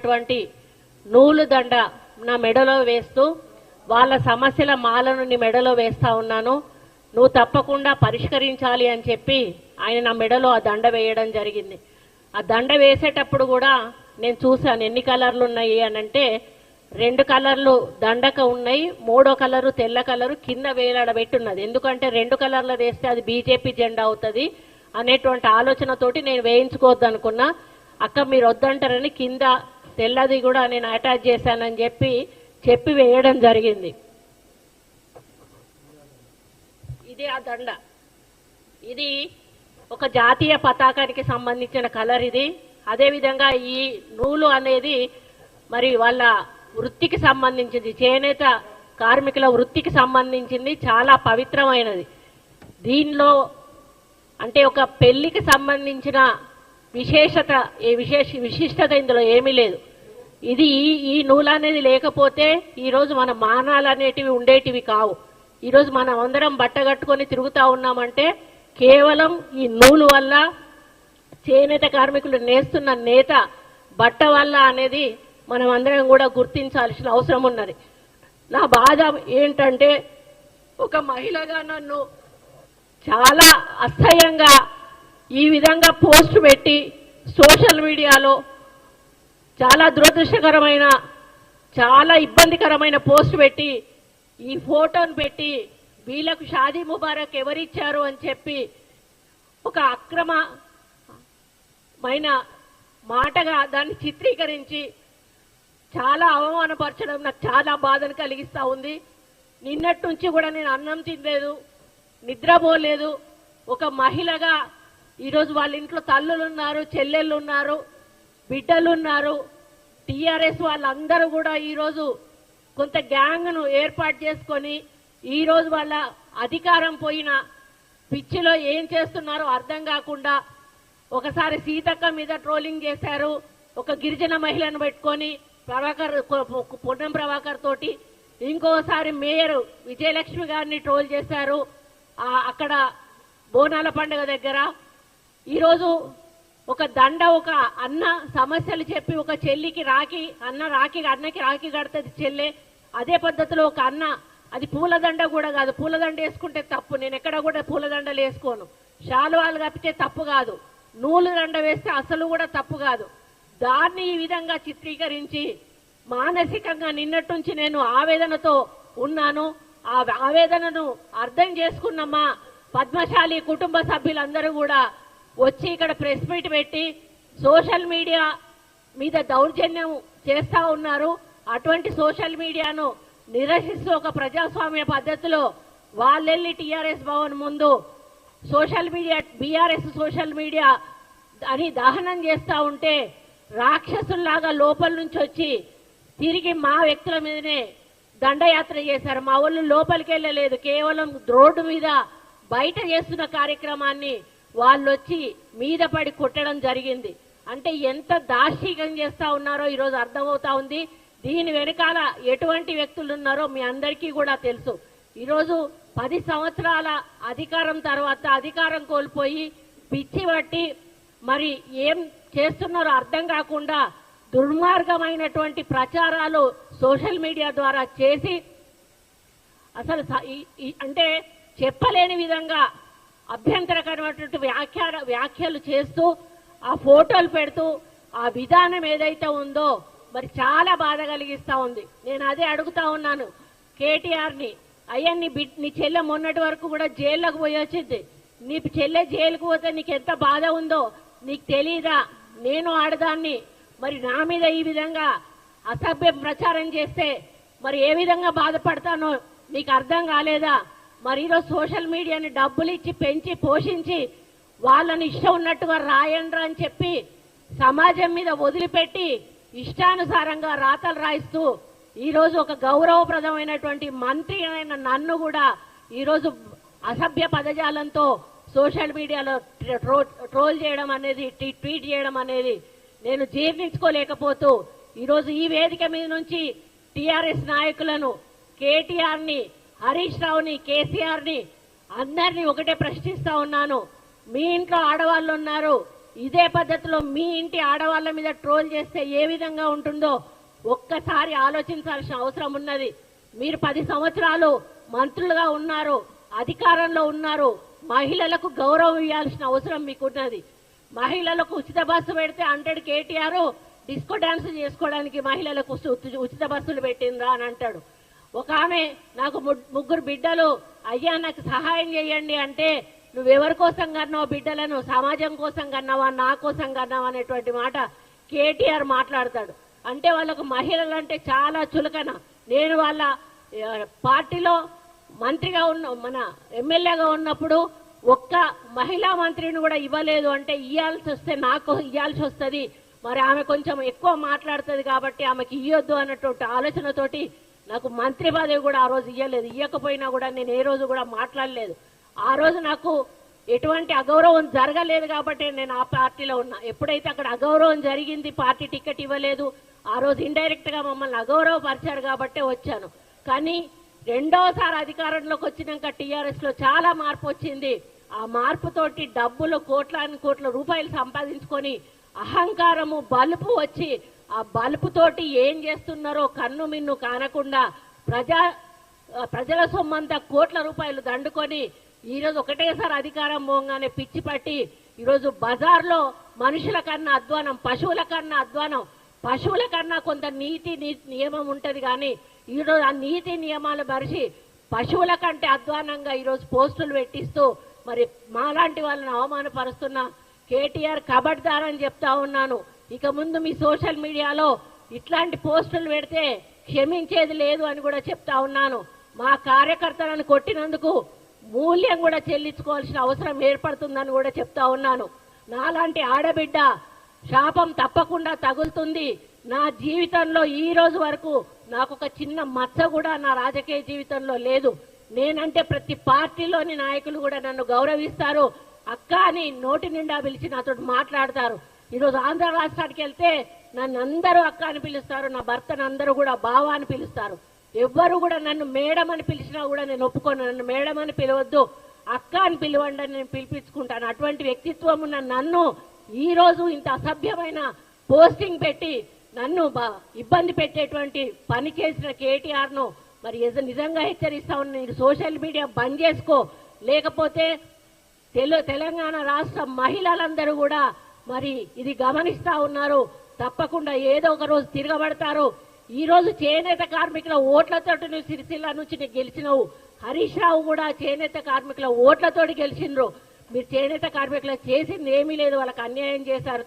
ఉన్నటువంటి నూలు దండ నా మెడలో వేస్తూ వాళ్ళ సమస్యల మాలను నీ మెడలో వేస్తా ఉన్నాను, నువ్వు తప్పకుండా పరిష్కరించాలి అని చెప్పి ఆయన నా మెడలో ఆ దండ వేయడం జరిగింది. ఆ దండ వేసేటప్పుడు కూడా నేను చూశాను ఎన్ని కలర్లు ఉన్నాయి అని అంటే 2 కలర్లు దండక ఉన్నాయి, 3వ కలరు తెల్ల కలరు కింద వేలాడబెట్టున్నది. ఎందుకంటే 2 కలర్లు వేస్తే అది బీజేపీ జెండా అవుతుంది అనేటువంటి ఆలోచనతోటి నేను వేయించుకోవద్దు అనుకున్నా. అక్క మీరు వద్దంటారని కింద తెల్లది కూడా నేను అటాచ్ చేశానని చెప్పి వేయడం జరిగింది. ఇది ఆ దండ, ఇది ఒక జాతీయ పతాకానికి సంబంధించిన కలర్ ఇది. అదేవిధంగా ఈ నూలు అనేది మరి వాళ్ళ వృత్తికి సంబంధించింది, చేనేత కార్మికుల వృత్తికి సంబంధించింది, చాలా పవిత్రమైనది. దీనిలో అంటే ఒక పెళ్లికి సంబంధించిన విశిష్టత ఇందులో ఏమీ లేదు. ఇది ఈ నూలు అనేది లేకపోతే ఈరోజు మన మానాలు అనేటివి ఉండేటివి కావు. ఈరోజు మనం అందరం బట్టగట్టుకొని తిరుగుతూ ఉన్నామంటే కేవలం ఈ నూలు వల్ల, చేనేత కార్మికులు నేస్తున్న నేత బట్ట వల్ల అనేది మనం అందరం కూడా గుర్తించాల్సిన అవసరం ఉన్నది. నా బాధ ఏంటంటే ఒక మహిళగా నన్ను చాలా అసహ్యంగా ఈ విధంగా పోస్ట్ పెట్టి సోషల్ మీడియాలో చాలా దురదృష్టకరమైన, చాలా ఇబ్బందికరమైన పోస్ట్ పెట్టి ఈ ఫోటోను పెట్టి వీళ్ళకు షాదీ ముబారక్ ఎవరిచ్చారు అని చెప్పి ఒక అక్రమమైన మాటగా దాన్ని చిత్రీకరించి చాలా అవమానపరచడం నాకు చాలా బాధను కలిగిస్తూ ఉంది. నిన్నటి నుంచి కూడా నేను అన్నం తినలేదు, నిద్రపోలేదు. ఒక మహిళగా ఈరోజు వాళ్ళ ఇంట్లో తల్లులు ఉన్నారు, చెల్లెళ్ళు ఉన్నారు, బిడ్డలు ఉన్నారు. టీఆర్ఎస్ వాళ్ళందరూ కూడా ఈరోజు కొంత గ్యాంగ్ను ఏర్పాటు చేసుకొని ఈరోజు వాళ్ళ అధికారం పోయిన పిచ్చిలో ఏం చేస్తున్నారో అర్థం కాకుండా ఒకసారి సీతక్క మీద ట్రోలింగ్ చేశారు, ఒక గిరిజన మహిళను పెట్టుకొని పొన్నం ప్రభాకర్ తోటి, ఇంకోసారి మేయర్ విజయలక్ష్మి గారిని ట్రోల్ చేశారు అక్కడ బోనాల పండుగ దగ్గర. ఈరోజు ఒక దండ, ఒక అన్న సమస్యలు చెప్పి ఒక చెల్లికి అన్నకి రాఖీ కడుతుంది చెల్లె. అదే పద్ధతిలో ఒక అన్న, అది పూలదండ కూడా కాదు, పూలదండ వేసుకుంటే తప్పు, నేను ఎక్కడ కూడా పూలదండలు వేసుకోను. శాలువాలు కప్పితే తప్పు కాదు, నూలు దండ వేస్తే అసలు కూడా తప్పు కాదు. దాన్ని ఈ విధంగా చిత్రీకరించి మానసికంగా నిన్నటి నుంచి నేను ఆవేదనతో ఉన్నాను. ఆ ఆవేదనను అర్థం చేసుకున్నమ్మా పద్మశాలి కుటుంబ సభ్యులందరూ కూడా వచ్చి ఇక్కడ ప్రెస్ మీట్ పెట్టి సోషల్ మీడియా మీద దౌర్జన్యం చేస్తా ఉన్నారు. అటువంటి సోషల్ మీడియాను నిరసిస్తూ ఒక ప్రజాస్వామ్య పద్ధతిలో వాళ్ళెళ్ళి టీఆర్ఎస్ భవన్ ముందు social media, BRS social media అని దహనం చేస్తూ ఉంటే రాక్షసుల్లాగా లోపల నుంచి వచ్చి తిరిగి మా వ్యక్తుల మీదనే దండయాత్ర చేశారు. మా వాళ్ళు లోపలికి వెళ్ళలేదు, కేవలం రోడ్డు మీద బయట చేస్తున్న కార్యక్రమాన్ని వాళ్ళు వచ్చి మీద పడి కొట్టడం జరిగింది. అంటే ఎంత దార్శికం చేస్తా ఉన్నారో ఈరోజు అర్థమవుతా ఉంది. దీని వెనకాల ఎటువంటి వ్యక్తులు ఉన్నారో మీ అందరికీ కూడా తెలుసు. ఈరోజు 10 సంవత్సరాల అధికారం తర్వాత అధికారం కోల్పోయి పిచ్చి పట్టి మరి ఏం చేస్తున్నారో అర్థం కాకుండా దుర్మార్గమైనటువంటి ప్రచారాలు సోషల్ మీడియా ద్వారా చేసి అసలు అంటే చెప్పలేని విధంగా అభ్యంతరకరమైనటువంటి వ్యాఖ్యలు చేస్తూ ఆ ఫోటోలు పెడుతూ ఆ విధానం ఏదైతే ఉందో మరి చాలా బాధ కలిగిస్తా ఉంది. నేను అదే అడుగుతా ఉన్నాను కేటీఆర్ని, అయ్యా నీ చెల్లె మొన్నటి వరకు కూడా జైల్లోకి పోయి వచ్చింది, నీ చెల్లె జైలుకు పోతే నీకు ఎంత బాధ ఉందో నీకు తెలీదా? నేను ఆడదాన్ని, మరి నా మీద ఈ విధంగా అసభ్యం ప్రచారం చేస్తే మరి ఏ విధంగా బాధపడతానో నీకు అర్థం కాలేదా? మరి ఈరోజు సోషల్ మీడియాని డబ్బులు ఇచ్చి పెంచి పోషించి వాళ్ళని ఇష్టం ఉన్నట్టుగా రాయండ్రా అని చెప్పి సమాజం మీద వదిలిపెట్టి ఇష్టానుసారంగా రాతలు రాయిస్తూ ఈరోజు ఒక గౌరవప్రదమైనటువంటి మంత్రి అయిన నన్ను కూడా ఈరోజు అసభ్య పదజాలంతో సోషల్ మీడియాలో ట్రోల్ చేయడం అనేది, ట్వీట్ చేయడం అనేది నేను జీర్ణించుకోలేకపోతూ ఈరోజు ఈ వేదిక మీద నుంచి టీఆర్ఎస్ నాయకులను, కేటీఆర్ని, హరీష్ రావుని, కేసీఆర్ని అందరినీ ఒకటే ప్రశ్నిస్తా ఉన్నాను. మీ ఇంట్లో ఆడవాళ్ళు ఉన్నారు, ఇదే పద్ధతిలో మీ ఇంటి ఆడవాళ్ళ మీద ట్రోల్ చేస్తే ఏ విధంగా ఉంటుందో ఒక్కసారి ఆలోచించాల్సిన అవసరం ఉన్నది. మీరు 10 సంవత్సరాలు మంత్రులుగా ఉన్నారు, అధికారంలో ఉన్నారు, మహిళలకు గౌరవం ఇవ్వాల్సిన అవసరం మీకున్నది. మహిళలకు ఉచిత బస్సు పెడితే 100 కేటీఆర్ డిస్కో డాన్స్ చేసుకోవడానికి మహిళలకు ఉచిత బస్సులు పెట్టిందా అని అంటాడు. ఒక ఆమె నాకు 3 బిడ్డలు, అయ్యా నాకు సహాయం చేయండి అంటే నువ్వెవరి కోసం కన్నావు బిడ్డలను, సమాజం కోసం కన్నావా, నా కోసం కన్నావా అనేటువంటి మాట కేటీఆర్ మాట్లాడతాడు. అంటే వాళ్ళకు మహిళలు అంటే చాలా చులకన. నేను వాళ్ళ పార్టీలో మంత్రిగా ఉన్న మన ఎమ్మెల్యేగా ఉన్నప్పుడు ఒక్క మహిళా మంత్రిని కూడా ఇవ్వలేదు. అంటే ఇవ్వాల్సి వస్తే నాకు ఇవ్వాల్సి వస్తుంది, మరి ఆమె కొంచెం ఎక్కువ మాట్లాడుతుంది కాబట్టి ఆమెకి ఇవ్వద్దు అన్నటువంటి ఆలోచనతోటి నాకు మంత్రి పదవి కూడా ఆ రోజు ఇవ్వలేదు. ఇవ్వకపోయినా కూడా నేను ఏ రోజు కూడా మాట్లాడలేదు. ఆ రోజు నాకు ఎటువంటి అగౌరవం జరగలేదు కాబట్టి నేను ఆ పార్టీలో ఉన్నా. ఎప్పుడైతే అక్కడ అగౌరవం జరిగింది, పార్టీ టికెట్ ఇవ్వలేదు, ఆ రోజు ఇండైరెక్ట్ గా మమ్మల్ని అగౌరవపరిచారు కాబట్టి వచ్చాను. కానీ రెండోసారి అధికారంలోకి వచ్చినాక టీఆర్ఎస్ లో చాలా మార్పు వచ్చింది. ఆ మార్పుతోటి డబ్బులు కోట్ల రూపాయలు సంపాదించుకొని అహంకారము బలుపు వచ్చి ఆ బలుపుతోటి ఏం చేస్తున్నారో కన్ను మిన్ను కానకుండా ప్రజల సొమ్మంతా కోట్ల రూపాయలు దండుకొని ఈరోజు ఒకటేసారి అధికారం పోగానే పిచ్చి పట్టి ఈరోజు బజార్లో మనుషుల కన్నా అధ్వానం, పశువుల కన్నా అధ్వానం. పశువుల కన్నా కొంత నీతి నియమం ఉంటది కానీ ఈరోజు ఆ నీతి నియమాలు మరిచి పశువుల కంటే అధ్వానంగా ఈరోజు పోస్టులు పెట్టిస్తూ మరి మాలాంటి వాళ్ళని అవమానపరుస్తున్న కేటీఆర్ కబడ్దార్ అని చెప్తా ఉన్నాను. ఇక ముందు మీ సోషల్ మీడియాలో ఇట్లాంటి పోస్టులు పెడితే క్షమించేది లేదు అని కూడా చెప్తా ఉన్నాను. మా కార్యకర్తలను కొట్టినందుకు మూల్యం కూడా చెల్లించుకోవాల్సిన అవసరం ఏర్పడుతుందని కూడా చెప్తా ఉన్నాను. నాలాంటి ఆడబిడ్డ శాపం తప్పకుండా తగులుతుంది. నా జీవితంలో ఈ రోజు వరకు నాకు ఒక చిన్న మచ్చ కూడా నా రాజకీయ జీవితంలో లేదు. నేనంటే ప్రతి పార్టీలోని నాయకులు కూడా నన్ను గౌరవిస్తారు. అక్క అని నోటి నిండా పిలిచి నాతో మాట్లాడతారు. ఈరోజు ఆంధ్ర రాష్ట్రానికి వెళ్తే నన్ను అందరూ అక్క అని పిలుస్తారు, నా భర్తను అందరూ కూడా బావ అని పిలుస్తారు. ఎవ్వరు కూడా నన్ను మేడం అని పిలిచినా కూడా నేను ఒప్పుకోను. నన్ను మేడం అని పిలవద్దు, అక్క అని పిలవండి అని నేను పిలిపించుకుంటాను. అటువంటి వ్యక్తిత్వం ఉన్న నన్ను ఈ రోజు ఇంత అసభ్యమైన పోస్టింగ్ పెట్టి నన్ను ఇబ్బంది పెట్టేటువంటి పని చేసిన కేటీఆర్ ను మరి నిజంగా హెచ్చరిస్తా ఉన్నా. నేను సోషల్ మీడియా బంద్ చేసుకో, లేకపోతే తెలంగాణ రాష్ట్ర మహిళలందరూ కూడా మరి ఇది గమనిస్తా ఉన్నారు. తప్పకుండా ఏదో ఒక రోజు తిరగబడతారు. ఈ రోజు చేనేత కార్మికుల ఓట్లతో నువ్వు సిరిసిల్ల నుంచి గెలిచినవు. హరీష్ రావు కూడా చేనేత కార్మికుల ఓట్లతోటి గెలిచిండ్రు. మీరు చేనేత కార్మికులకు చేసింది ఏమీ లేదు, వాళ్ళకి అన్యాయం చేశారు.